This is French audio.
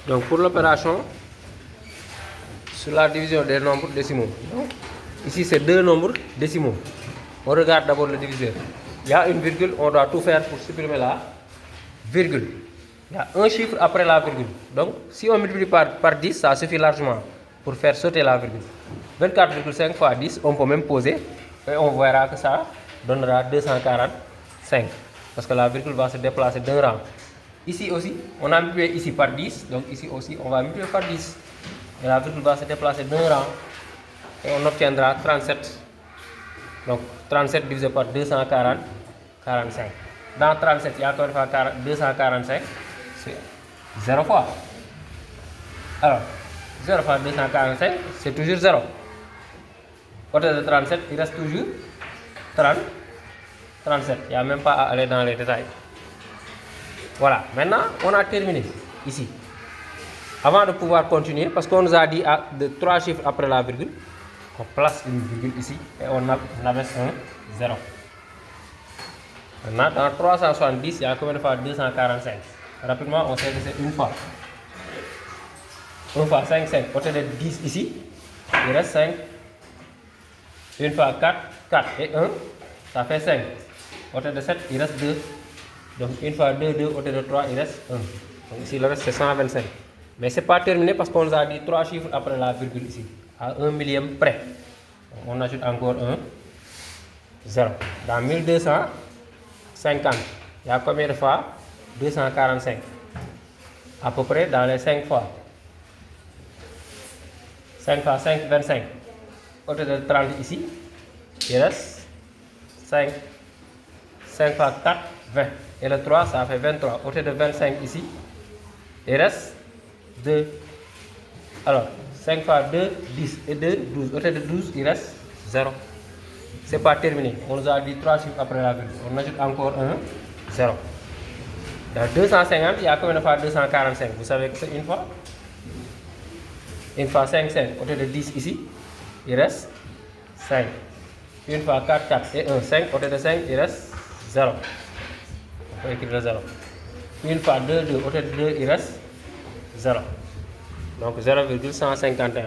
Donc pour l'opération, sur la division des nombres décimaux, donc, ici c'est deux nombres décimaux. On regarde d'abord le diviseur. Il y a une virgule, on doit tout faire pour supprimer la virgule. Il y a un chiffre après la virgule. Donc si on multiplie par 10, ça suffit largement pour faire sauter la virgule. 24,5 fois 10, on peut même poser et on verra que ça donnera 245. Parce que la virgule va se déplacer d'un rang. Ici aussi, on a multiplié ici par 10, donc ici aussi on va multiplier par 10. Et la virgule va se déplacer d'un rang et on obtiendra 37. Donc 37 divisé par 240, 45. Dans 37, il y a combien de fois 245? C'est 0 fois. Alors, 0 fois 245, c'est toujours 0. Côté de 37, il reste toujours 37. Il n'y a même pas à aller dans les détails. Voilà, maintenant on a terminé ici. Avant de pouvoir continuer, parce qu'on nous a dit de 3 chiffres après la virgule, on place une virgule ici et on abaisse un 0. Maintenant, dans 370, il y a combien de fois 245? Rapidement, on sait que c'est une fois. 1 fois 5, 5. Côté de 10 ici, il reste 5. 1 fois 4, 4 et 1, ça fait 5. Côté de 7, il reste 2. Donc 1 fois 2, 2. Côté de 3, il reste 1. Donc ici, le reste, c'est 125. Mais ce n'est pas terminé parce qu'on nous a dit 3 chiffres après la virgule ici, à 1 millième près. Donc, on ajoute encore un 0. Dans 1250, il y a combien de fois 245? À peu près dans les 5 fois. 5 fois 5, 25. Côté de 30 ici, il reste 5. 5 fois 4, 20. Et le 3, ça fait 23. Côté de 25 ici, il reste 2. Alors, 5 fois 2, 10. Et 2, 12. Côté de 12, il reste 0. Ce n'est pas terminé. On nous a dit 3 chiffres après la virgule. On ajoute encore un 0. Dans 250, il y a combien de fois 245? Vous savez que c'est une fois. Une fois 5, 5. Côté de 10 ici, il reste 5. Une fois 4, 4 et 1, 5. Côté de 5, il reste 0. On peut écrire le 0. Une fois 2, 2. Côté de 2, il reste 0. Donc 0,151.